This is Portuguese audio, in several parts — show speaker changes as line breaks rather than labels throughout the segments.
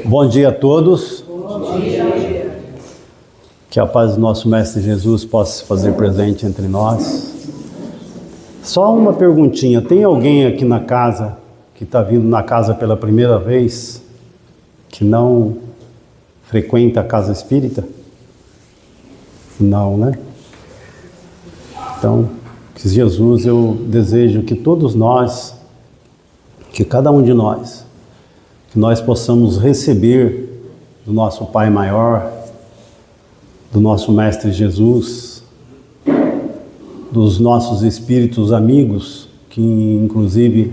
Bom dia a todos. Bom dia. Que a paz do nosso Mestre Jesus possa se fazer presente entre nós. Só uma perguntinha, tem alguém aqui na casa, que está vindo na casa pela primeira vez, que não frequenta a casa espírita? Não, né? Então, que Jesus, eu desejo que todos nós, que cada um de nós, que nós possamos receber do nosso Pai Maior, do nosso Mestre Jesus, dos nossos espíritos amigos, que inclusive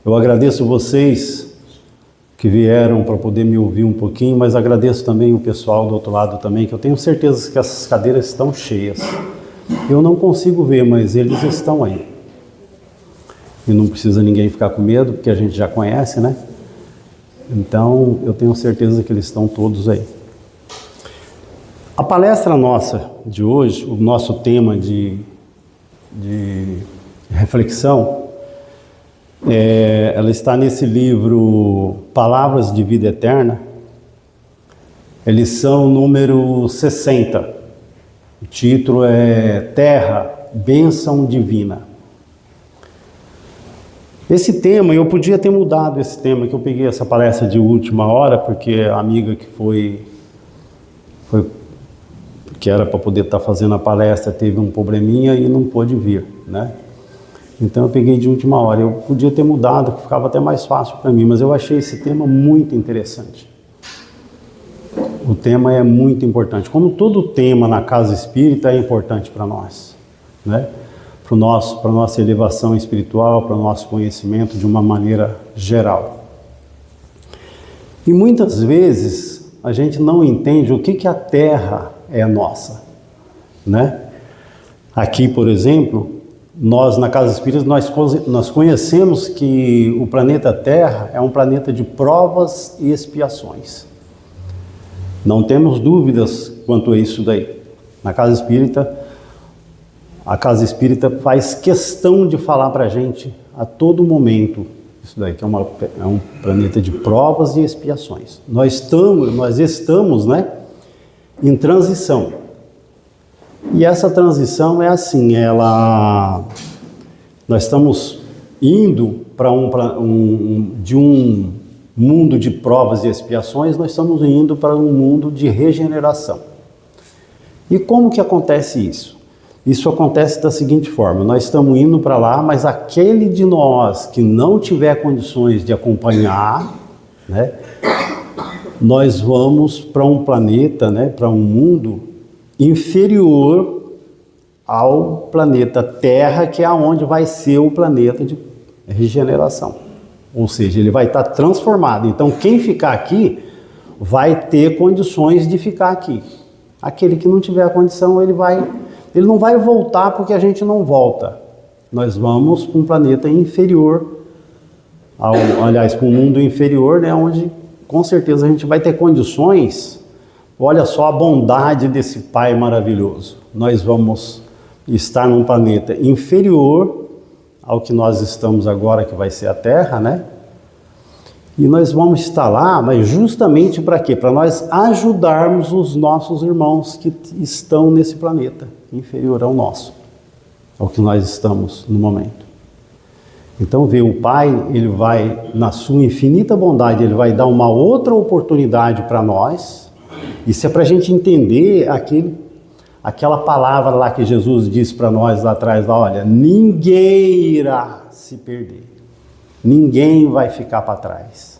eu agradeço vocês que vieram para poder me ouvir um pouquinho, mas agradeço também o pessoal do outro lado também, que eu tenho certeza que essas cadeiras estão cheias. Eu não consigo ver, mas eles estão aí. E não precisa ninguém ficar com medo, porque a gente já conhece, né? Então, eu tenho certeza que eles estão todos aí. A palestra nossa de hoje, o nosso tema de reflexão, ela está nesse livro Palavras de Vida Eterna, lição número 60. O título é Terra, Bênção Divina. Esse tema, eu podia ter mudado esse tema, que eu peguei essa palestra de última hora, porque a amiga que que era para poder estar fazendo a palestra, teve um probleminha e não pôde vir, né? Então eu peguei de última hora. Eu podia ter mudado, que ficava até mais fácil para mim, mas eu achei esse tema muito interessante. O tema é muito importante. Como todo tema na casa espírita é importante para nós, né? Para a nossa elevação espiritual, para o nosso conhecimento de uma maneira geral. E muitas vezes a gente não entende o que a Terra é nossa, né? Aqui, por exemplo, nós na Casa Espírita, nós conhecemos que o planeta Terra é um planeta de provas e expiações. Não temos dúvidas quanto a isso daí. Na Casa Espírita, a Casa Espírita faz questão de falar para a gente a todo momento isso daí, que é um planeta de provas e expiações. Nós estamos, né, em transição. E essa transição é assim, nós estamos indo para de um mundo de provas e expiações, nós estamos indo para um mundo de regeneração. E como que acontece isso? Isso acontece da seguinte forma, nós estamos indo para lá, mas aquele de nós que não tiver condições de acompanhar, né, nós vamos para um planeta, né, para um mundo inferior ao planeta Terra, que é onde vai ser o planeta de regeneração. Ou seja, ele vai estar transformado. Então, quem ficar aqui vai ter condições de ficar aqui. Aquele que não tiver condição, ele não vai voltar, porque a gente não volta. Nós vamos para um planeta inferior, para um mundo inferior, né, onde com certeza a gente vai ter condições. Olha só a bondade desse Pai maravilhoso. Nós vamos estar num planeta inferior ao que nós estamos agora, que vai ser a Terra, né? E nós vamos estar lá, mas justamente para quê? Para nós ajudarmos os nossos irmãos que estão nesse planeta inferior ao nosso, ao que nós estamos no momento. Então, o Pai, ele vai, na sua infinita bondade, ele vai dar uma outra oportunidade para nós. Isso é para a gente entender aquela palavra lá que Jesus disse para nós lá atrás, lá, olha, ninguém irá se perder, ninguém vai ficar para trás.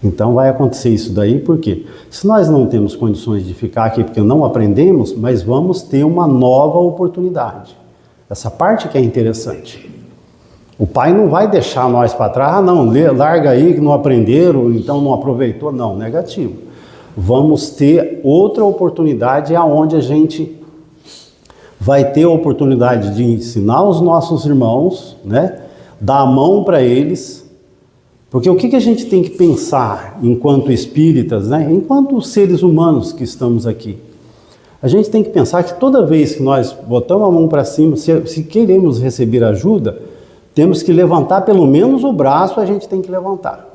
Então vai acontecer isso daí, porque se nós não temos condições de ficar aqui porque não aprendemos, mas vamos ter uma nova oportunidade. Essa parte que é interessante. O Pai não vai deixar nós para trás, não, larga aí que não aprenderam, então não aproveitou, não, negativo. Vamos ter outra oportunidade aonde a gente vai ter a oportunidade de ensinar os nossos irmãos, né? Dar a mão para eles, porque o que a gente tem que pensar enquanto espíritas, né? Enquanto seres humanos que estamos aqui? A gente tem que pensar que toda vez que nós botamos a mão para cima, se queremos receber ajuda, temos que levantar pelo menos o braço, a gente tem que levantar.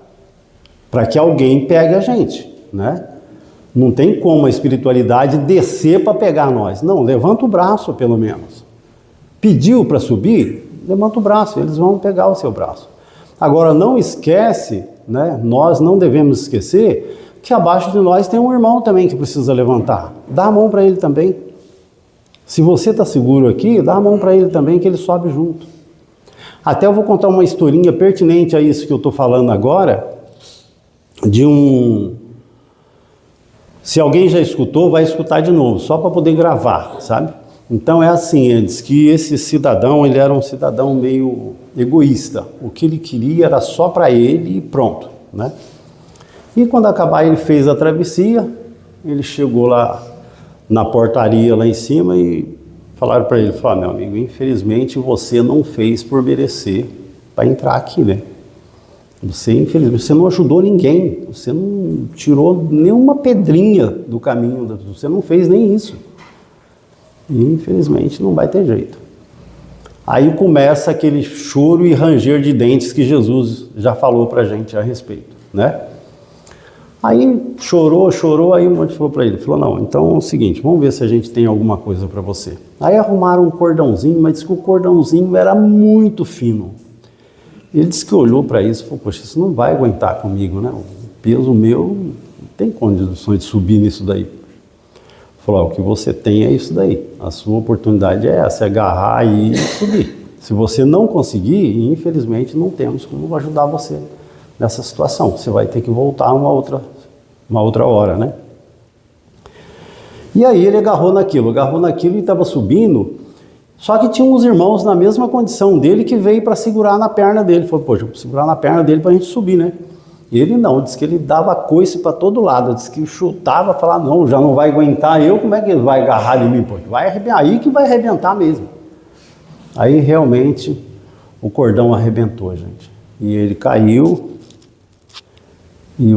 para que alguém pegue a gente, né? Não tem como a espiritualidade descer para pegar nós. Não, levanta o braço pelo menos. Pediu para subir, levanta o braço, eles vão pegar o seu braço. Agora não esquece, né? Nós não devemos esquecer que abaixo de nós tem um irmão também que precisa levantar. Dá a mão para ele também. Se você está seguro aqui, dá a mão para ele também que ele sobe junto. Até eu vou contar uma historinha pertinente a isso que eu estou falando agora, se alguém já escutou, vai escutar de novo, só para poder gravar, sabe? Então é assim, diz que esse cidadão, ele era um cidadão meio egoísta. O que ele queria era só para ele e pronto, né? E quando acabar ele fez a travessia, ele chegou lá na portaria lá em cima e falaram para ele, meu amigo, infelizmente você não fez por merecer para entrar aqui, né? Você, infelizmente, você não ajudou ninguém, você não tirou nenhuma pedrinha do caminho, você não fez nem isso. E, infelizmente, não vai ter jeito. Aí começa aquele choro e ranger de dentes que Jesus já falou para a gente a respeito, né? Aí chorou, aí o monte falou para ele, não, então é o seguinte, vamos ver se a gente tem alguma coisa para você. Aí arrumaram um cordãozinho, mas disse que o cordãozinho era muito fino. Ele disse que olhou para isso e falou, poxa, isso não vai aguentar comigo, né? O peso meu não tem condições de subir nisso daí. Falou, o que você tem é isso daí, a sua oportunidade é essa, é agarrar e subir. Se você não conseguir, infelizmente não temos como ajudar você nessa situação, você vai ter que voltar uma outra hora, né? E aí ele agarrou naquilo e estava subindo, só que tinha uns irmãos na mesma condição dele que veio para segurar na perna dele. Falou, poxa, eu vou segurar na perna dele para a gente subir, né? E ele não, disse que ele dava coice para todo lado, disse que chutava, falava, não, já não vai aguentar eu, como é que ele vai agarrar em mim? Pô? Vai arrebentar, aí que vai arrebentar mesmo. Aí realmente o cordão arrebentou, gente. E ele caiu e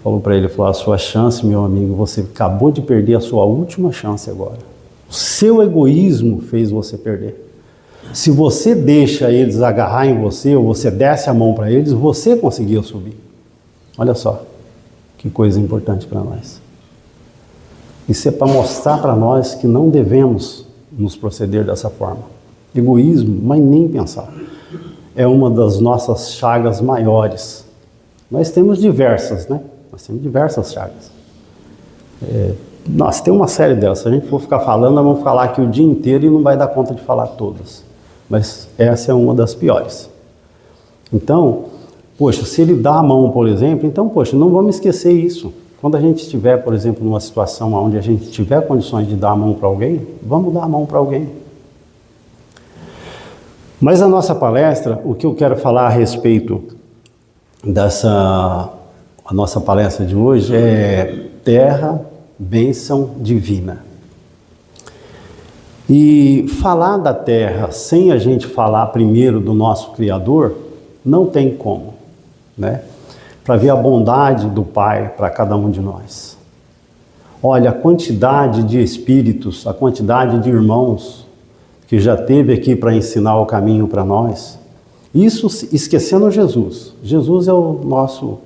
falou para ele, a sua chance, meu amigo, você acabou de perder a sua última chance agora. O seu egoísmo fez você perder. Se você deixa eles agarrar em você, ou você desce a mão para eles, você conseguiu subir. Olha só, que coisa importante para nós. Isso é para mostrar para nós que não devemos nos proceder dessa forma. Egoísmo, mas nem pensar. É uma das nossas chagas maiores. Nós temos diversas, né? Nós temos diversas chagas. Nossa, tem uma série delas. Se a gente for ficar falando, nós vamos falar aqui o dia inteiro e não vai dar conta de falar todas. Mas essa é uma das piores. Então, poxa, se ele dá a mão, por exemplo, então, poxa, não vamos esquecer isso. Quando a gente estiver, por exemplo, numa situação onde a gente tiver condições de dar a mão para alguém, vamos dar a mão para alguém. Mas a nossa palestra, o que eu quero falar a respeito a nossa palestra de hoje é terra, bênção divina. E falar da terra sem a gente falar primeiro do nosso Criador, não tem como, né? Para ver a bondade do Pai para cada um de nós. Olha, a quantidade de espíritos, a quantidade de irmãos que já teve aqui para ensinar o caminho para nós, isso esquecendo Jesus. Jesus é o nosso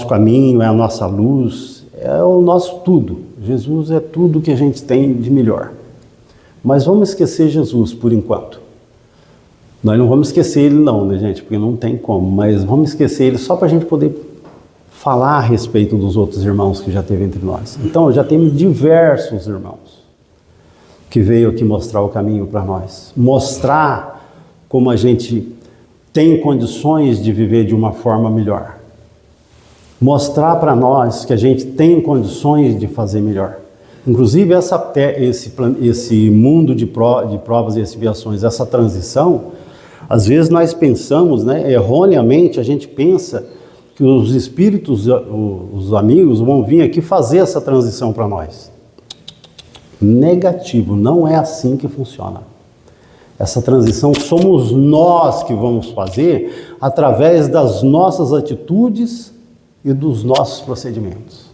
caminho, é a nossa luz, é o nosso tudo. Jesus é tudo que a gente tem de melhor. Mas vamos esquecer Jesus por enquanto. Nós não vamos esquecer ele não, né, gente? Porque não tem como, mas vamos esquecer ele só para a gente poder falar a respeito dos outros irmãos que já teve entre nós. Então, já temos diversos irmãos que veio aqui mostrar o caminho para nós. Mostrar como a gente tem condições de viver de uma forma melhor. Mostrar para nós que a gente tem condições de fazer melhor. Inclusive, esse mundo de provas e expiações, essa transição, às vezes nós pensamos, né, erroneamente, a gente pensa que os espíritos, os amigos, vão vir aqui fazer essa transição para nós. Negativo, não é assim que funciona. Essa transição somos nós que vamos fazer através das nossas atitudes e dos nossos procedimentos.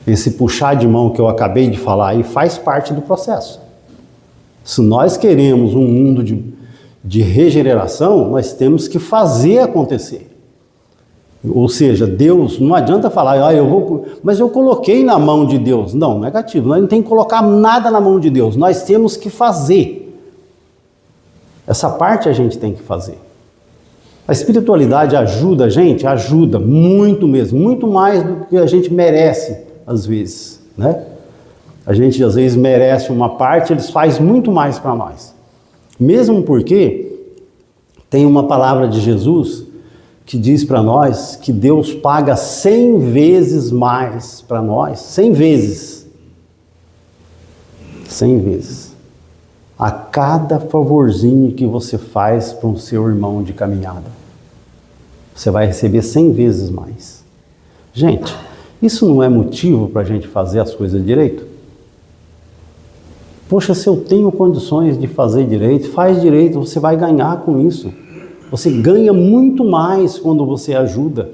Esse puxar de mão que eu acabei de falar aí faz parte do processo. Se nós queremos um mundo de regeneração, nós temos que fazer acontecer. Ou seja, Deus, não adianta falar, mas eu coloquei na mão de Deus. Não, negativo, nós não temos que colocar nada na mão de Deus, nós temos que fazer. Essa parte a gente tem que fazer. A espiritualidade ajuda a gente? Ajuda, muito mesmo, muito mais do que a gente merece, às vezes, né? A gente, às vezes, merece uma parte, eles fazem muito mais para nós. Mesmo porque tem uma palavra de Jesus que diz para nós que Deus paga 100 vezes mais para nós, 100 vezes. 100 vezes. A cada favorzinho que você faz para o seu irmão de caminhada, você vai receber 100 vezes mais. Gente, isso não é motivo para a gente fazer as coisas direito? Poxa, se eu tenho condições de fazer direito, faz direito, você vai ganhar com isso. Você ganha muito mais quando você ajuda.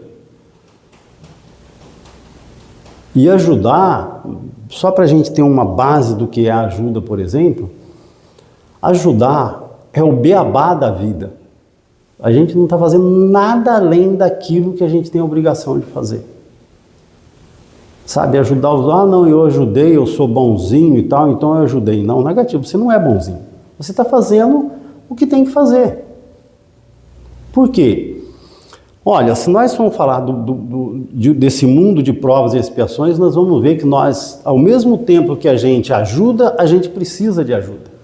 E ajudar, só para a gente ter uma base do que é ajuda, por exemplo, ajudar é o beabá da vida. A gente não está fazendo nada além daquilo que a gente tem a obrigação de fazer. Sabe, ajudar os... não, eu ajudei, eu sou bonzinho e tal, então eu ajudei. Não, negativo, você não é bonzinho. Você está fazendo o que tem que fazer. Por quê? Olha, se nós formos falar desse mundo de provas e expiações, nós vamos ver que nós, ao mesmo tempo que a gente ajuda, a gente precisa de ajuda.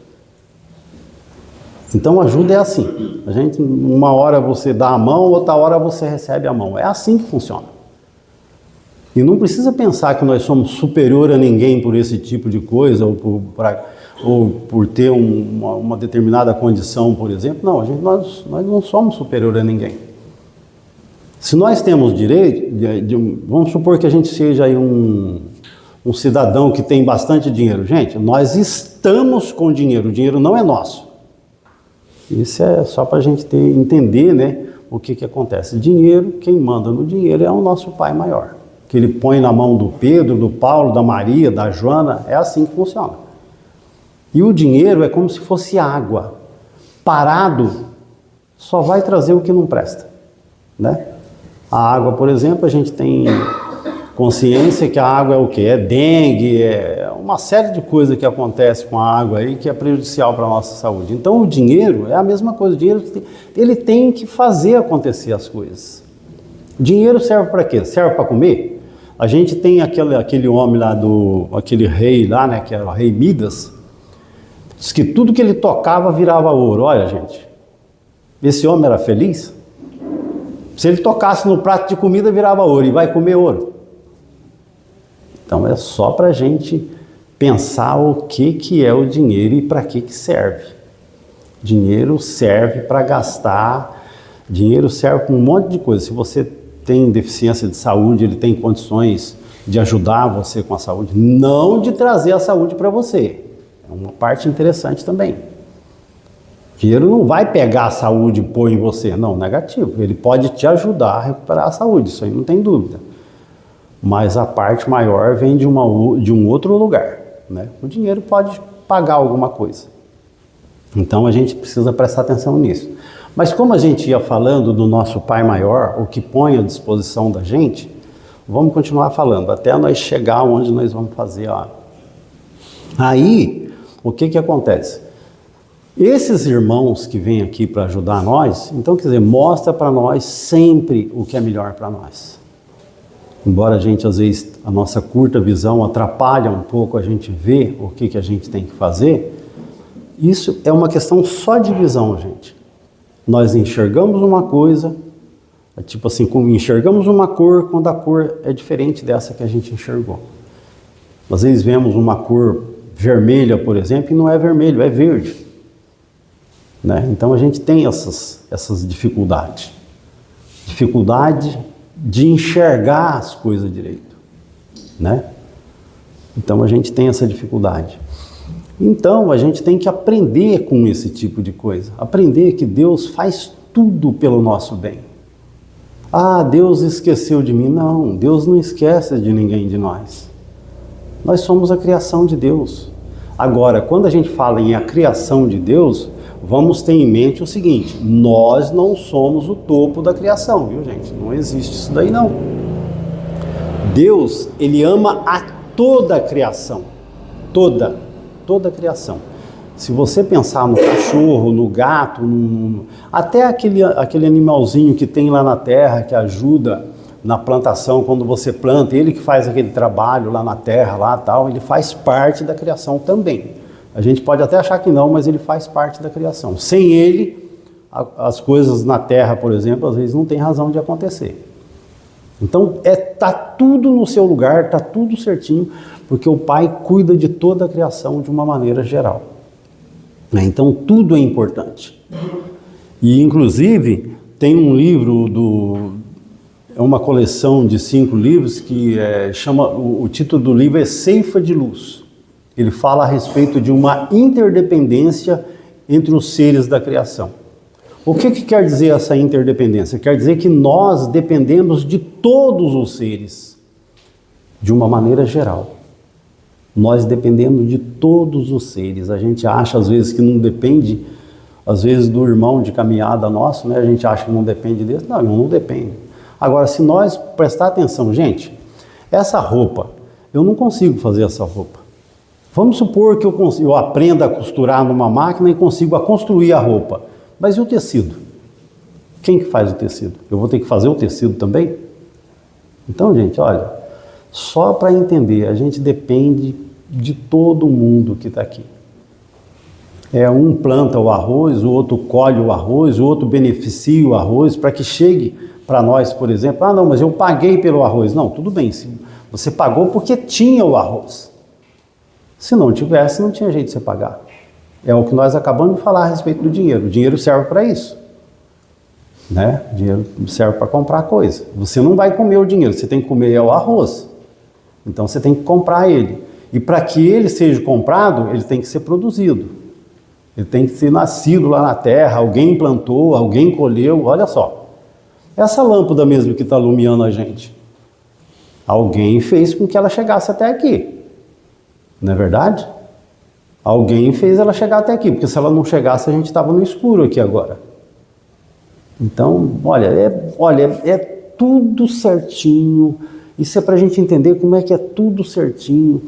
Então ajuda é assim, a gente, uma hora você dá a mão, outra hora você recebe a mão, é assim que funciona. E não precisa pensar que nós somos superior a ninguém por esse tipo de coisa, ou por ter uma determinada condição, por exemplo. Não, nós não somos superior a ninguém. Se nós temos direito, vamos supor que a gente seja aí um cidadão que tem bastante dinheiro. Gente, nós estamos com dinheiro, o dinheiro não é nosso. Isso é só para a gente entender, né, o que acontece. Dinheiro, quem manda no dinheiro é o nosso Pai maior. Que ele põe na mão do Pedro, do Paulo, da Maria, da Joana, é assim que funciona. E o dinheiro é como se fosse água. Parado, só vai trazer o que não presta, né? A água, por exemplo, a gente tem consciência que a água é o quê? É dengue, é uma série de coisas que acontece com a água aí que é prejudicial para a nossa saúde. Então o dinheiro é a mesma coisa, o dinheiro ele tem que fazer acontecer as coisas. O dinheiro serve para quê? Serve para comer? A gente tem aquele homem lá, aquele rei lá, né, que era o rei Midas, diz que tudo que ele tocava virava ouro. Olha, gente, esse homem era feliz? Se ele tocasse no prato de comida, virava ouro, e vai comer ouro. Então é só para a gente pensar o que é o dinheiro e para que serve. Dinheiro serve para gastar, dinheiro serve para um monte de coisa. Se você tem deficiência de saúde, ele tem condições de ajudar você com a saúde, não de trazer a saúde para você. É uma parte interessante também. Dinheiro não vai pegar a saúde e pôr em você, não, negativo. Ele pode te ajudar a recuperar a saúde, isso aí não tem dúvida. Mas a parte maior vem de um outro lugar, né? O dinheiro pode pagar alguma coisa. Então a gente precisa prestar atenção nisso. Mas como a gente ia falando do nosso Pai Maior, o que põe à disposição da gente, vamos continuar falando, até nós chegar onde nós vamos fazer a... Aí, o que acontece? Esses irmãos que vêm aqui para ajudar nós, então, quer dizer, mostra para nós sempre o que é melhor para nós. Embora a gente, às vezes, a nossa curta visão atrapalha um pouco a gente ver o que a gente tem que fazer, isso é uma questão só de visão, gente. Nós enxergamos uma coisa, tipo assim, enxergamos uma cor quando a cor é diferente dessa que a gente enxergou. Às vezes vemos uma cor vermelha, por exemplo, e não é vermelho, é verde. Né? Então a gente tem essas dificuldades. Dificuldade de enxergar as coisas direito. Né? Então a gente tem essa dificuldade. Então a gente tem que aprender com esse tipo de coisa. Aprender que Deus faz tudo pelo nosso bem. Ah, Deus esqueceu de mim. Não, Deus não esquece de ninguém de nós. Nós somos a criação de Deus. Agora, quando a gente fala em a criação de Deus, vamos ter em mente o seguinte: nós não somos o topo da criação, viu, gente? Não existe isso daí, não. Deus, ele ama a toda a criação, toda a criação. Se você pensar no cachorro, no gato, até aquele animalzinho que tem lá na terra, que ajuda na plantação, quando você planta, ele que faz aquele trabalho lá na terra, lá tal, ele faz parte da criação também. A gente pode até achar que não, mas ele faz parte da criação. Sem ele, as coisas na terra, por exemplo, às vezes não tem razão de acontecer. Então, tá tudo no seu lugar, tá tudo certinho, porque o Pai cuida de toda a criação de uma maneira geral. Então, tudo é importante. E, inclusive, tem um livro é uma coleção de 5 livros que o título do livro é Ceifa de Luz. Ele fala a respeito de uma interdependência entre os seres da criação. O que quer dizer essa interdependência? Quer dizer que nós dependemos de todos os seres, de uma maneira geral. Nós dependemos de todos os seres. A gente acha, às vezes, que não depende, às vezes, do irmão de caminhada nosso, né? A gente acha que não depende dele. Não depende. Agora, se nós prestar atenção, gente, essa roupa, eu não consigo fazer essa roupa. Vamos supor que eu aprenda a costurar numa máquina e consigo construir a roupa. Mas e o tecido? Quem que faz o tecido? Eu vou ter que fazer o tecido também? Então, gente, olha, só para entender, a gente depende de todo mundo que está aqui. Um planta o arroz, o outro colhe o arroz, o outro beneficia o arroz para que chegue para nós, por exemplo. Não, mas eu paguei pelo arroz. Não, tudo bem, você pagou porque tinha o arroz. Se não tivesse, não tinha jeito de você pagar. É o que nós acabamos de falar a respeito do dinheiro. O dinheiro serve para isso. Né? O dinheiro serve para comprar coisa. Você não vai comer o dinheiro, você tem que comer o arroz. Então você tem que comprar ele. E para que ele seja comprado, ele tem que ser produzido. Ele tem que ser nascido lá na terra, alguém plantou, alguém colheu. Olha só. Essa lâmpada mesmo que está iluminando a gente, alguém fez com que ela chegasse até aqui. Não é verdade? Alguém fez ela chegar até aqui, porque se ela não chegasse, a gente estava no escuro aqui agora. Então, olha, é tudo certinho. Isso é para a gente entender como é que é tudo certinho.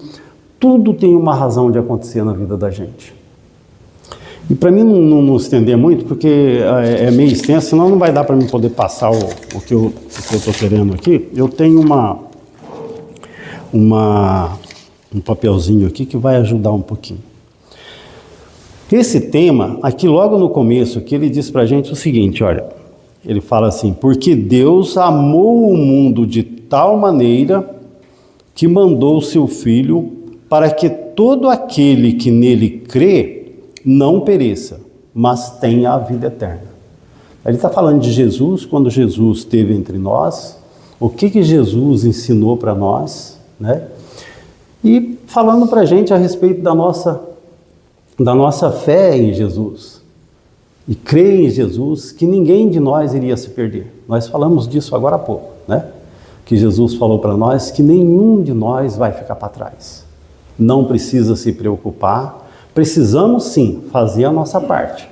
Tudo tem uma razão de acontecer na vida da gente. E para mim não estender muito, porque é meio extenso, senão não vai dar para mim poder passar o que eu estou querendo aqui. Eu tenho um papelzinho aqui que vai ajudar um pouquinho. Esse tema, aqui logo no começo, aqui ele diz para a gente o seguinte, olha, ele fala assim: porque Deus amou o mundo de tal maneira que mandou o seu Filho para que todo aquele que nele crê não pereça, mas tenha a vida eterna. Ele está falando de Jesus, quando Jesus esteve entre nós, o que Jesus ensinou para nós, né? E falando para a gente a respeito da nossa fé em Jesus. E crer em Jesus, que ninguém de nós iria se perder. Nós falamos disso agora há pouco, né? Que Jesus falou para nós que nenhum de nós vai ficar para trás. Não precisa se preocupar. Precisamos sim fazer a nossa parte.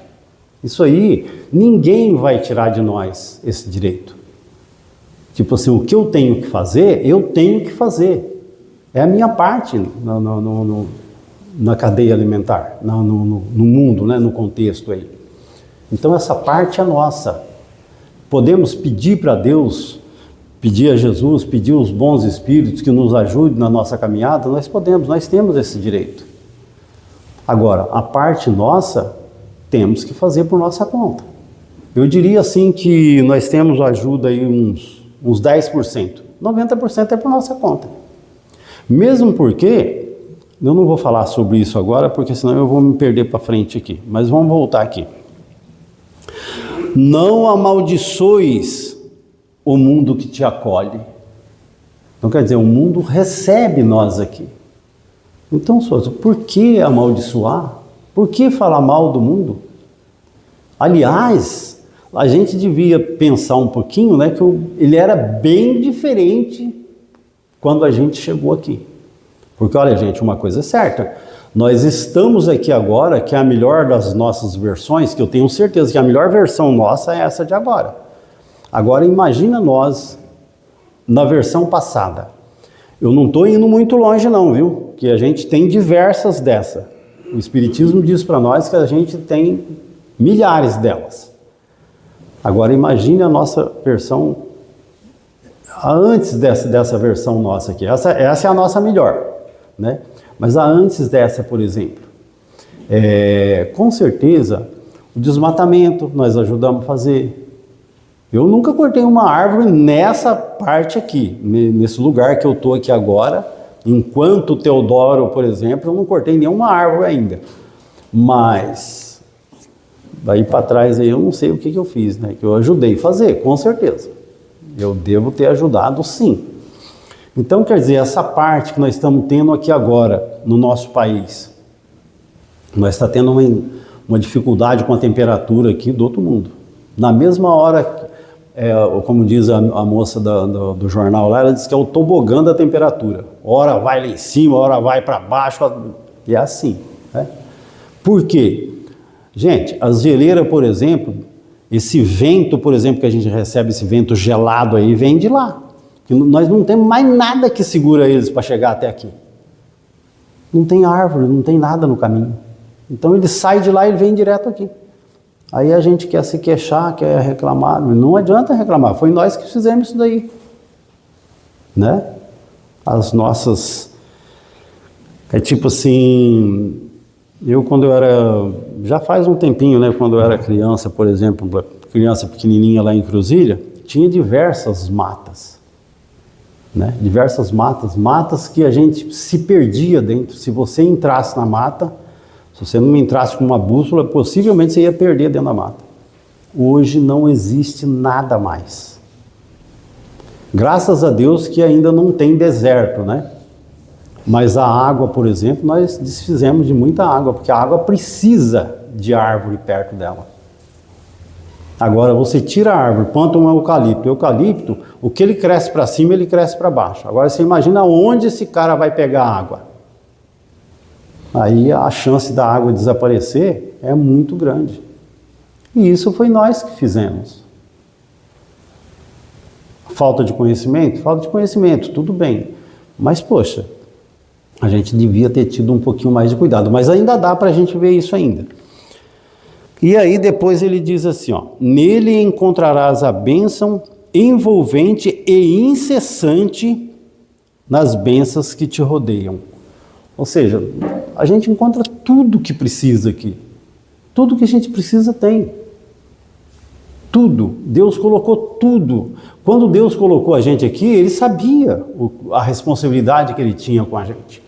Isso aí, ninguém vai tirar de nós esse direito. Tipo assim, o que eu tenho que fazer, eu tenho que fazer. É a minha parte na cadeia alimentar, no mundo, né, no contexto aí. Então essa parte é nossa. Podemos pedir para Deus, pedir a Jesus, pedir os bons espíritos que nos ajudem na nossa caminhada, nós podemos, nós temos esse direito. Agora, a parte nossa, temos que fazer por nossa conta. Eu diria assim que nós temos ajuda aí uns 10%. 90% é por nossa conta. Mesmo porque, eu não vou falar sobre isso agora, porque senão eu vou me perder para frente aqui. Mas vamos voltar aqui. Não amaldiçoes o mundo que te acolhe. Então quer dizer, o mundo recebe nós aqui. Então, Souza, por que amaldiçoar? Por que falar mal do mundo? Aliás, a gente devia pensar um pouquinho, né, que ele era bem diferente quando a gente chegou aqui. Porque, olha, gente, uma coisa é certa, Nós estamos aqui agora, que é a melhor das nossas versões, que eu tenho certeza que a melhor versão nossa é essa de agora. Agora imagina nós na versão passada. Eu não estou indo muito longe não, viu? Que a gente tem diversas dessa. O Espiritismo diz para nós que a gente tem milhares delas. Agora imagine a nossa versão antes dessa versão nossa aqui. Essa é a nossa melhor, né? Mas a antes dessa, por exemplo, com certeza o desmatamento nós ajudamos a fazer. Eu nunca cortei uma árvore nessa parte aqui, nesse lugar que eu estou aqui agora. Enquanto Teodoro, por exemplo, eu não cortei nenhuma árvore ainda. Mas daí para trás aí eu não sei o que eu fiz, né? Que eu ajudei a fazer, com certeza. Eu devo ter ajudado, sim. Então, quer dizer, essa parte que nós estamos tendo aqui agora no nosso país, nós estamos tendo uma dificuldade com a temperatura aqui do outro mundo. Na mesma hora, como diz a moça do jornal lá, ela diz que é o tobogã da temperatura. Hora vai lá em cima, hora vai para baixo, e é assim, né? Por quê? Gente, as geleiras, por exemplo, esse vento, por exemplo, que a gente recebe, esse vento gelado aí, vem de lá. Nós não temos mais nada que segura eles para chegar até aqui. Não tem árvore, não tem nada no caminho. Então ele sai de lá e vem direto aqui. Aí a gente quer se queixar, quer reclamar. Não adianta reclamar, foi nós que fizemos isso daí. Né? As nossas... É tipo assim... quando eu era... Já faz um tempinho, né? Quando eu era criança, por exemplo, criança pequenininha lá em Cruzilha, tinha diversas matas. Né? Diversas matas que a gente se perdia dentro. Se você entrasse na mata, se você não entrasse com uma bússola, possivelmente você ia perder dentro da mata. Hoje não existe nada mais. Graças a Deus que ainda não tem deserto, né? Mas a água, por exemplo, nós desfizemos de muita água, porque a água precisa de árvore perto dela. Agora você tira a árvore, planta um eucalipto. O eucalipto, o que ele cresce para cima, ele cresce para baixo. Agora você imagina onde esse cara vai pegar água. Aí a chance da água desaparecer é muito grande. E isso foi nós que fizemos. Falta de conhecimento? Falta de conhecimento, tudo bem. Mas, poxa, a gente devia ter tido um pouquinho mais de cuidado. Mas ainda dá para a gente ver isso ainda. E aí depois ele diz assim, ó, nele encontrarás a bênção envolvente e incessante nas bênçãos que te rodeiam. Ou seja, a gente encontra tudo que precisa aqui. Tudo que a gente precisa tem. Tudo. Deus colocou tudo. Quando Deus colocou a gente aqui, Ele sabia a responsabilidade que Ele tinha com a gente.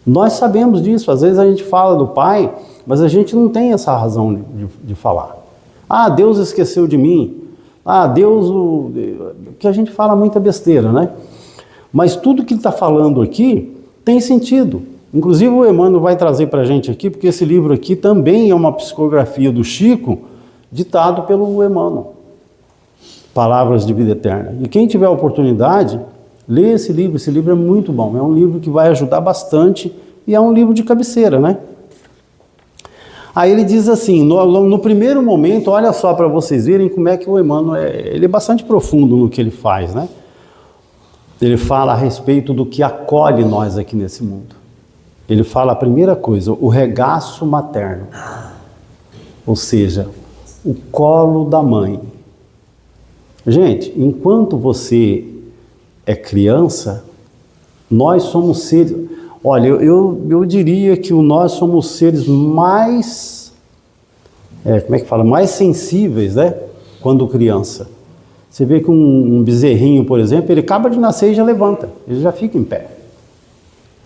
Nós sabemos disso. Às vezes a gente fala do Pai, mas a gente não tem essa razão de falar. Ah, Deus esqueceu de mim. Ah, Deus... Que a gente fala muita besteira, né? Mas tudo que Ele está falando aqui tem sentido. Inclusive o Emmanuel vai trazer para a gente aqui, porque esse livro aqui também é uma psicografia do Chico, ditado pelo Emmanuel. Palavras de Vida Eterna. E quem tiver a oportunidade, lê esse livro é muito bom. É um livro que vai ajudar bastante e é um livro de cabeceira, né? Aí ele diz assim, no primeiro momento, olha só para vocês verem como é que o Emmanuel ele é bastante profundo no que ele faz, né? Ele fala a respeito do que acolhe nós aqui nesse mundo. Ele fala a primeira coisa, o regaço materno. Ou seja, o colo da mãe. Gente, enquanto você é criança, nós somos seres... Olha, eu diria que nós somos seres mais... como é que fala? Mais sensíveis, né? Quando criança. Você vê que um bezerrinho, por exemplo, ele acaba de nascer e já levanta. Ele já fica em pé.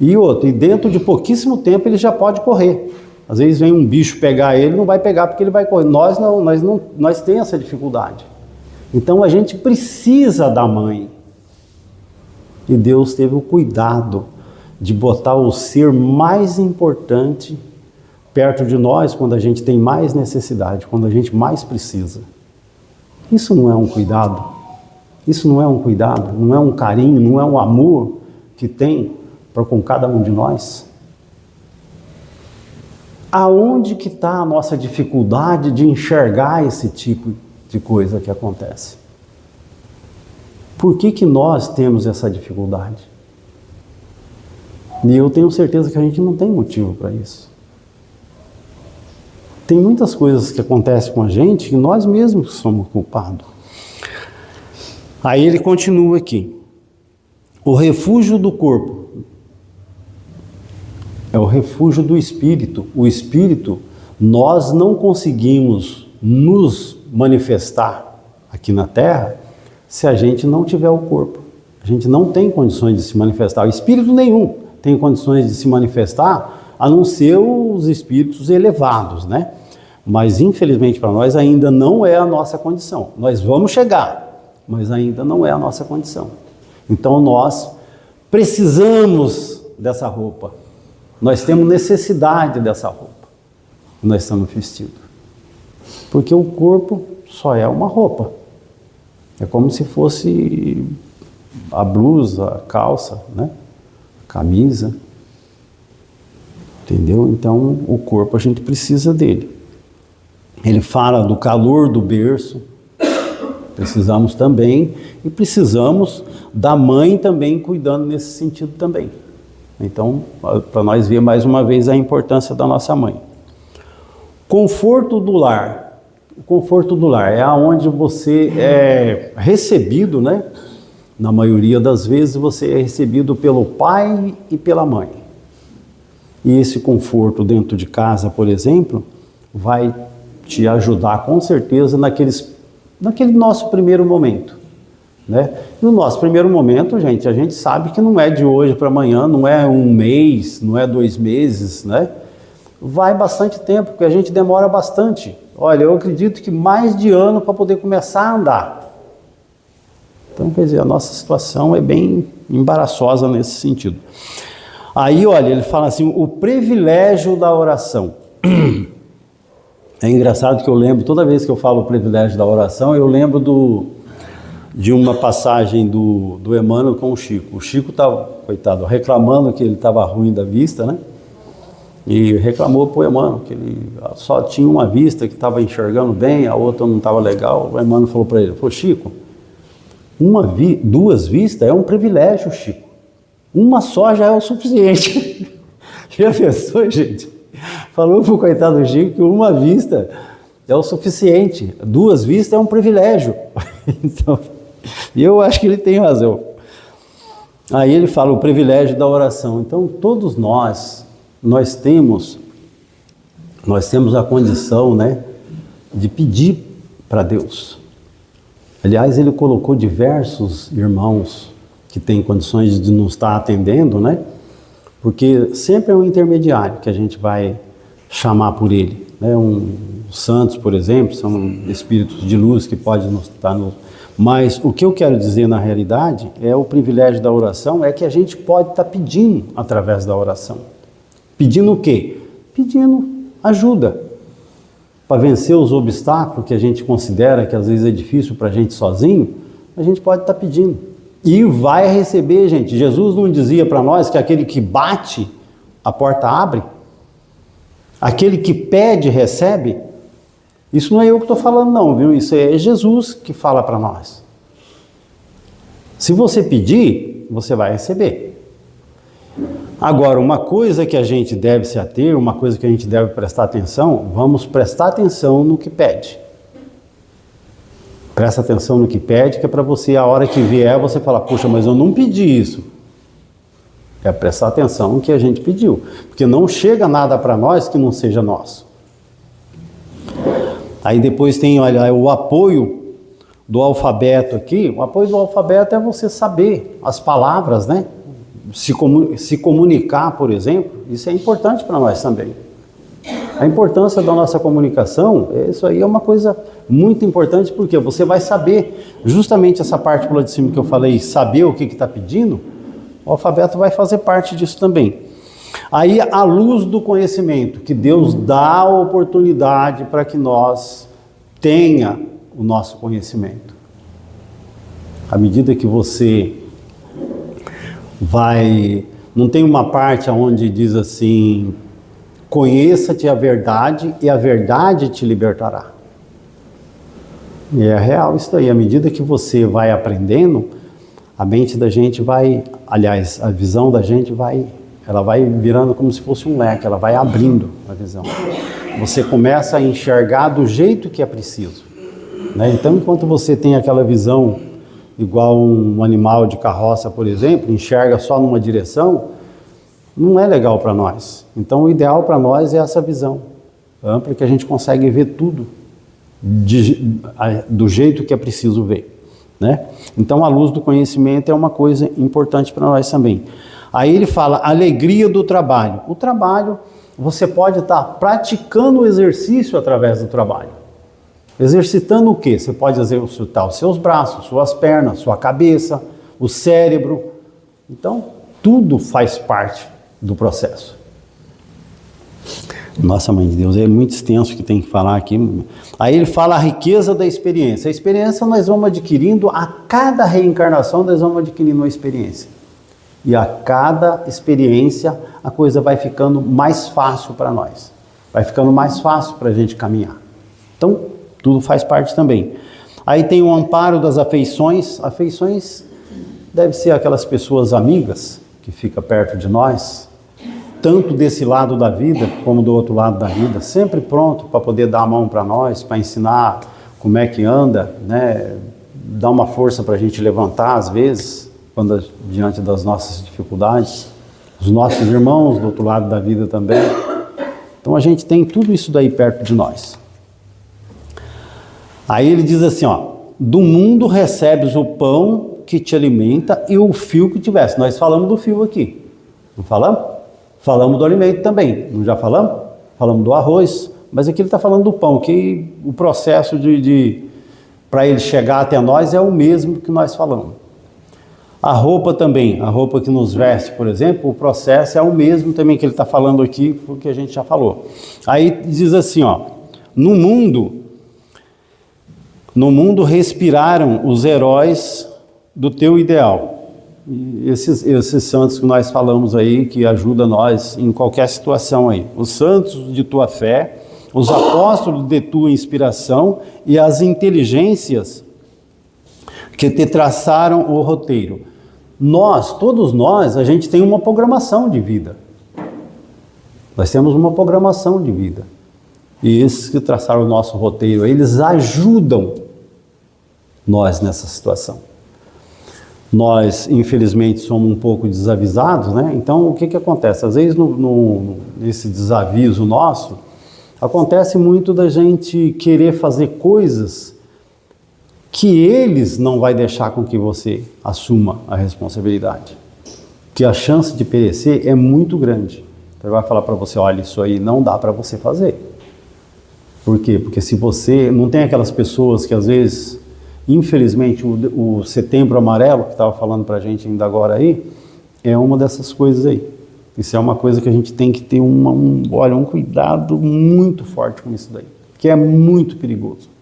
E dentro de pouquíssimo tempo ele já pode correr. Às vezes vem um bicho pegar ele, não vai pegar porque ele vai correr. Nós não, nós temos essa dificuldade. Então a gente precisa da mãe. E Deus teve o cuidado de botar o ser mais importante perto de nós quando a gente tem mais necessidade, quando a gente mais precisa. Isso não é um cuidado? Isso não é um cuidado? Não é um carinho? Não é um amor que tem para com cada um de nós? Aonde que está a nossa dificuldade de enxergar esse tipo de coisa que acontece? Por que que nós temos essa dificuldade? E eu tenho certeza que a gente não tem motivo para isso. Tem muitas coisas que acontecem com a gente que nós mesmos somos culpados. Aí ele continua aqui. O refúgio do corpo é o refúgio do espírito. O espírito, nós não conseguimos nos manifestar aqui na Terra se a gente não tiver o corpo. A gente não tem condições de se manifestar. O espírito nenhum tem condições de se manifestar, a não ser os espíritos elevados, né? Mas infelizmente para nós ainda não é a nossa condição. Nós vamos chegar, mas ainda não é a nossa condição. Então nós precisamos dessa roupa. Nós temos necessidade dessa roupa que nós estamos vestidos. Porque o corpo só é uma roupa. É como se fosse a blusa, a calça, né? A camisa. Entendeu? Então o corpo a gente precisa dele. Ele fala do calor do berço. Precisamos também. E precisamos da mãe também cuidando nesse sentido também. Então, para nós ver mais uma vez a importância da nossa mãe. Conforto do lar. O conforto do lar é onde você é recebido, né? Na maioria das vezes você é recebido pelo pai e pela mãe. E esse conforto dentro de casa, por exemplo, vai te ajudar com certeza naquele nosso primeiro momento. Né? No nosso primeiro momento, gente, a gente sabe que não é de hoje para amanhã, não é um mês, não é 2 meses, né? Vai bastante tempo, porque a gente demora bastante. Olha, eu acredito que mais de ano para poder começar a andar. Então, quer dizer, a nossa situação é bem embaraçosa nesse sentido. Aí, olha, ele fala assim, o privilégio da oração. É engraçado que eu lembro, toda vez que eu falo o privilégio da oração, eu lembro de uma passagem do Emmanuel com o Chico. O Chico estava, coitado, reclamando que ele estava ruim da vista, né? E reclamou para o Emmanuel que ele só tinha uma vista que estava enxergando bem, a outra não estava legal. O Emmanuel falou para ele, Chico, 2 vistas é um privilégio, Chico. Uma só já é o suficiente. Já pensou, gente? Falou para o coitado do Chico que 1 vista é o suficiente. 2 vistas é um privilégio. Então, eu acho que ele tem razão. Aí ele fala o privilégio da oração. Então, todos nós temos a condição, né, de pedir para Deus. Aliás, ele colocou diversos irmãos que têm condições de nos estar atendendo, né? Porque sempre é um intermediário que a gente vai chamar por ele, né? Os santos, por exemplo, são espíritos de luz que podem nos estar no... Mas o que eu quero dizer na realidade é o privilégio da oração, é que a gente pode estar pedindo através da oração. Pedindo o quê? Pedindo ajuda para vencer os obstáculos que a gente considera que às vezes é difícil para a gente sozinho, a gente pode estar pedindo. E vai receber, gente. Jesus não dizia para nós que aquele que bate, a porta abre? Aquele que pede, recebe? Isso não é eu que estou falando não, viu? Isso é Jesus que fala para nós. Se você pedir, você vai receber. Agora, uma coisa que a gente deve se ater, uma coisa que a gente deve prestar atenção, vamos prestar atenção no que pede. Presta atenção no que pede, que é para você, a hora que vier, você falar, puxa, mas eu não pedi isso. É prestar atenção no que a gente pediu. Porque não chega nada para nós que não seja nosso. Aí depois tem, olha, o apoio do alfabeto aqui. O apoio do alfabeto é você saber as palavras, né? Se comunicar, por exemplo, isso é importante para nós também. A importância da nossa comunicação, isso aí é uma coisa muito importante, porque você vai saber, justamente essa parte lá de cima que eu falei, saber o que está pedindo, o alfabeto vai fazer parte disso também. Aí, a luz do conhecimento, que Deus dá a oportunidade para que nós tenha o nosso conhecimento. À medida que você vai... Não tem uma parte onde diz assim... conheça-te a verdade e a verdade te libertará. E é real isso daí. À medida que você vai aprendendo, a mente da gente vai, aliás, a visão da gente ela vai virando como se fosse um leque, ela vai abrindo a visão. Você começa a enxergar do jeito que é preciso, né? Então, enquanto você tem aquela visão igual um animal de carroça, por exemplo, enxerga só numa direção, não é legal para nós. Então, o ideal para nós é essa visão ampla, que a gente consegue ver tudo do jeito que é preciso ver, né? Então, a luz do conhecimento é uma coisa importante para nós também. Aí ele fala, alegria do trabalho. O trabalho, você pode estar praticando o exercício através do trabalho. Exercitando o quê? Você pode exercitar os seus braços, suas pernas, sua cabeça, o cérebro. Então, tudo faz parte do processo. Nossa, Mãe de Deus, é muito extenso que tem que falar aqui. Aí ele fala a riqueza da experiência. A experiência nós vamos adquirindo, a cada reencarnação nós vamos adquirindo uma experiência. E a cada experiência a coisa vai ficando mais fácil para nós. Vai ficando mais fácil para a gente caminhar. Então, tudo faz parte também. Aí tem o amparo das afeições. Afeições deve ser aquelas pessoas amigas que ficam perto de nós, tanto desse lado da vida como do outro lado da vida, sempre pronto para poder dar a mão para nós, para ensinar como é que anda, né? Dar uma força para a gente levantar às vezes, quando diante das nossas dificuldades, os nossos irmãos do outro lado da vida também. Então a gente tem tudo isso daí perto de nós. Aí ele diz assim, ó, do mundo recebes o pão que te alimenta e o fio que te veste. Nós falamos do fio aqui, não falamos? Falamos do alimento também, não já falamos? Falamos do arroz, mas aqui ele está falando do pão, que o processo para ele chegar até nós é o mesmo que nós falamos. A roupa também, a roupa que nos veste, por exemplo, o processo é o mesmo também que ele está falando aqui, porque a gente já falou. Aí diz assim, ó, no mundo respiraram os heróis do teu ideal. E esses santos que nós falamos aí, que ajudam nós em qualquer situação aí. Os santos de tua fé, os apóstolos de tua inspiração e as inteligências que te traçaram o roteiro. Todos nós, a gente tem uma programação de vida. Nós temos uma programação de vida. E esses que traçaram o nosso roteiro, eles ajudam nós nessa situação. Nós, infelizmente, somos um pouco desavisados, né? Então, o que acontece? Às vezes, nesse desaviso nosso, acontece muito da gente querer fazer coisas que eles não vai deixar com que você assuma a responsabilidade. Que a chance de perecer é muito grande. Então, ele vai falar para você, olha, isso aí não dá para você fazer. Por quê? Porque se você não tem aquelas pessoas que às vezes, infelizmente, o Setembro Amarelo, que estava falando para a gente ainda agora aí, é uma dessas coisas aí. Isso é uma coisa que a gente tem que ter um cuidado muito forte com isso daí, que é muito perigoso.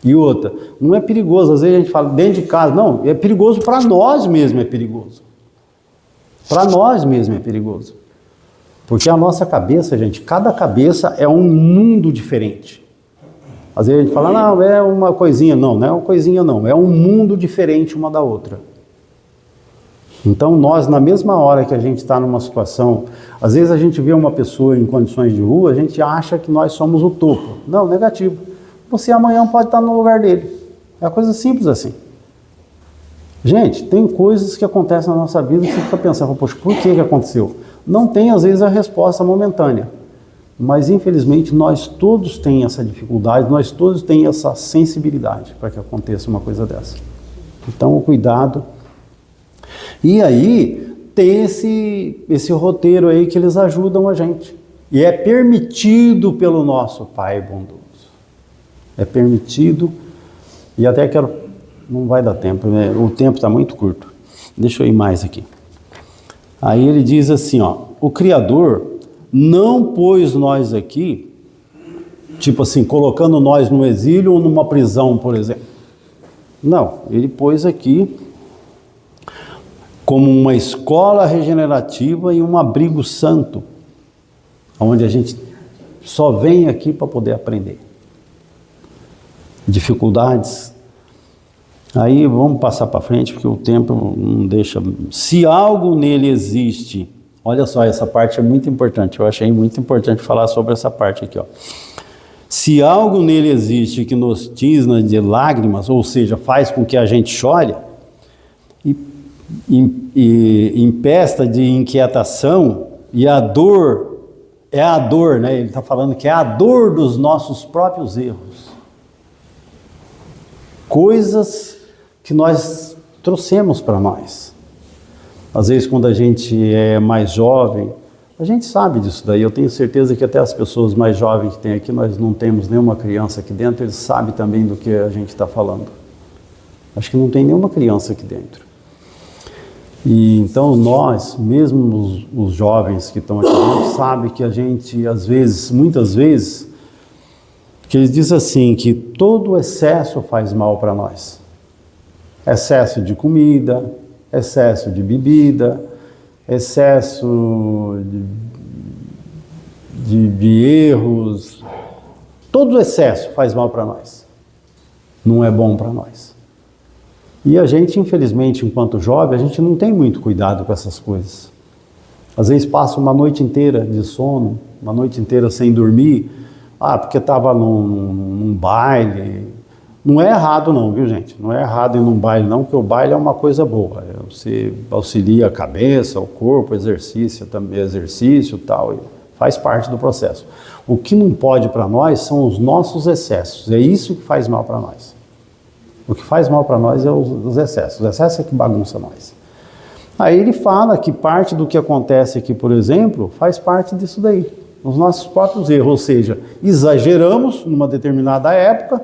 E outra, não é perigoso, às vezes a gente fala dentro de casa, não, é perigoso para nós mesmo, é perigoso. Para nós mesmo é perigoso. Porque a nossa cabeça, gente, cada cabeça é um mundo diferente. Às vezes a gente fala, não, é uma coisinha. Não, não é uma coisinha não, é um mundo diferente uma da outra. Então nós, na mesma hora que a gente está numa situação, às vezes a gente vê uma pessoa em condições de rua, a gente acha que nós somos o topo. Não, negativo. Você amanhã pode estar no lugar dele. É uma coisa simples assim. Gente, tem coisas que acontecem na nossa vida que você fica pensando, poxa, por que aconteceu? Não tem, às vezes, a resposta momentânea. Mas, infelizmente, nós todos temos essa dificuldade, nós todos temos essa sensibilidade para que aconteça uma coisa dessa. Então, o cuidado. E aí, tem esse roteiro aí que eles ajudam a gente. E é permitido pelo nosso Pai bondoso. É permitido, e até quero, não vai dar tempo, né? O tempo está muito curto. Deixa eu ir mais aqui. Aí ele diz assim, ó, o Criador não pôs nós aqui, tipo assim, colocando nós no exílio ou numa prisão, por exemplo. Não, ele pôs aqui como uma escola regenerativa e um abrigo santo, onde a gente só vem aqui para poder aprender. Dificuldades. Aí vamos passar para frente, porque o tempo não deixa. Se algo nele existe, olha só, essa parte é muito importante, eu achei muito importante falar sobre essa parte aqui, ó. Se algo nele existe que nos tisna de lágrimas, ou seja, faz com que a gente chore, e empesta de inquietação, e a dor, é a dor, né? Ele está falando que é a dor dos nossos próprios erros. Coisas que nós trouxemos para nós. Às vezes, quando a gente é mais jovem, a gente sabe disso daí. Eu tenho certeza que até as pessoas mais jovens que tem aqui, nós não temos nenhuma criança aqui dentro, eles sabem também do que a gente está falando. Acho que não tem nenhuma criança aqui dentro. E então nós, mesmo os jovens que estão aqui dentro, sabem que a gente, às vezes, muitas vezes, que eles dizem assim, que todo excesso faz mal para nós. Excesso de comida, excesso de bebida, excesso de erros, todo excesso faz mal para nós. Não é bom para nós. E a gente, infelizmente, enquanto jovem, a gente não tem muito cuidado com essas coisas. Às vezes passa uma noite inteira de sono, uma noite inteira sem dormir, porque estava num baile. Não é errado não, viu gente? Não é errado ir num baile não, porque o baile é uma coisa boa. Você auxilia a cabeça, o corpo, exercício e tal, e faz parte do processo. O que não pode para nós são os nossos excessos, é isso que faz mal para nós. O que faz mal para nós é os excessos. Os excessos é que bagunça nós. Aí ele fala que parte do que acontece aqui, por exemplo, faz parte disso daí. Os nossos próprios erros. Ou seja, exageramos numa determinada época,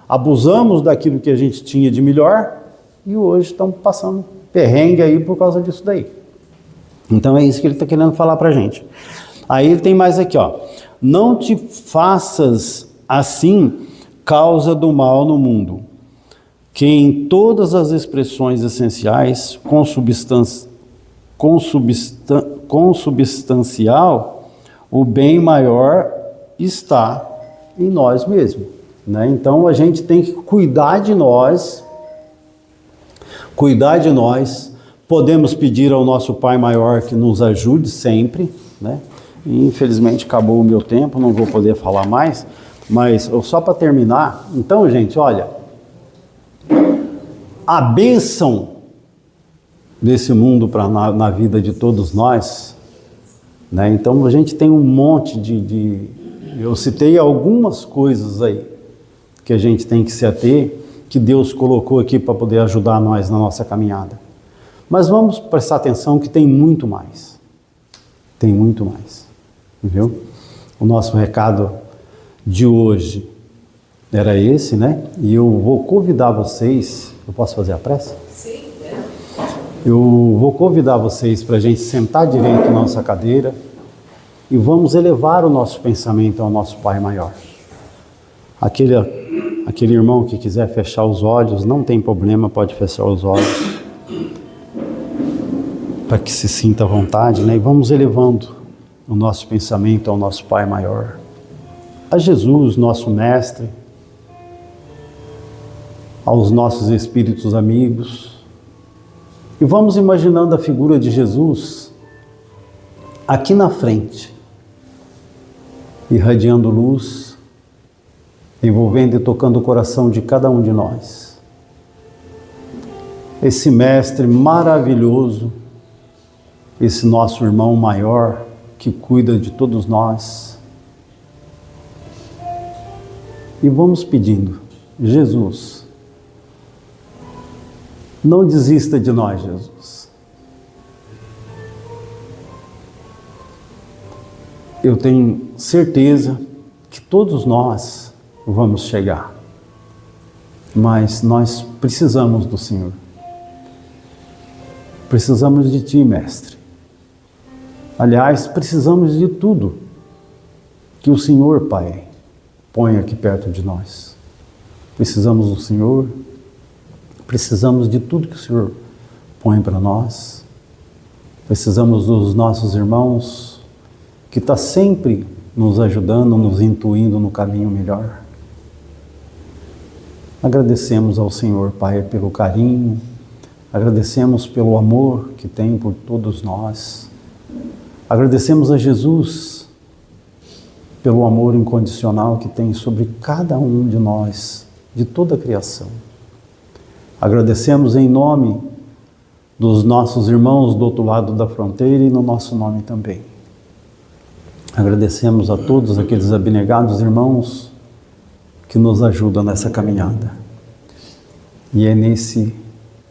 abusamos daquilo que a gente tinha de melhor e hoje estamos passando perrengue aí por causa disso daí. Então é isso que ele está querendo falar para a gente. Aí ele tem mais aqui, ó. Não te faças assim causa do mal no mundo, que em todas as expressões essenciais, consubstancial, o bem maior está em nós mesmos, né? Então a gente tem que cuidar de nós, podemos pedir ao nosso Pai Maior que nos ajude sempre, né? E, infelizmente acabou o meu tempo, não vou poder falar mais, mas só para terminar, então gente, olha, a bênção desse mundo na vida de todos nós, né? Então a gente tem um monte eu citei algumas coisas aí que a gente tem que se ater, que Deus colocou aqui para poder ajudar nós na nossa caminhada. Mas vamos prestar atenção que tem muito mais. Tem muito mais, viu? O nosso recado de hoje era esse, né? E eu vou convidar vocês. Eu posso fazer a prece?
Sim.
Eu vou convidar vocês para a gente sentar direito na nossa cadeira e vamos elevar o nosso pensamento ao nosso Pai Maior. Aquele irmão que quiser fechar os olhos, não tem problema, pode fechar os olhos, para que se sinta à vontade, né? E vamos elevando o nosso pensamento ao nosso Pai Maior, a Jesus, nosso Mestre, aos nossos espíritos amigos, e vamos imaginando a figura de Jesus aqui na frente, irradiando luz, envolvendo e tocando o coração de cada um de nós. Esse Mestre maravilhoso, esse nosso irmão maior que cuida de todos nós. E vamos pedindo, Jesus, não desista de nós, Jesus. Eu tenho certeza que todos nós vamos chegar, mas nós precisamos do Senhor. Precisamos de Ti, Mestre. Aliás, precisamos de tudo que o Senhor, Pai, põe aqui perto de nós. Precisamos do Senhor. Precisamos de tudo que o Senhor põe para nós. Precisamos dos nossos irmãos que está sempre nos ajudando, nos intuindo no caminho melhor. Agradecemos ao Senhor, Pai, pelo carinho, agradecemos pelo amor que tem por todos nós, agradecemos a Jesus pelo amor incondicional que tem sobre cada um de nós, de toda a criação. Agradecemos em nome dos nossos irmãos do outro lado da fronteira e no nosso nome também. Agradecemos a todos aqueles abnegados irmãos que nos ajudam nessa caminhada. E é nesse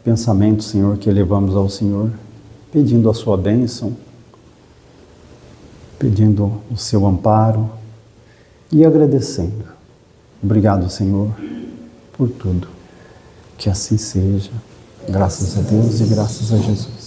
pensamento, Senhor, que elevamos ao Senhor, pedindo a sua bênção, pedindo o seu amparo e agradecendo. Obrigado, Senhor, por tudo. Que assim seja. Graças a Deus e graças a Jesus.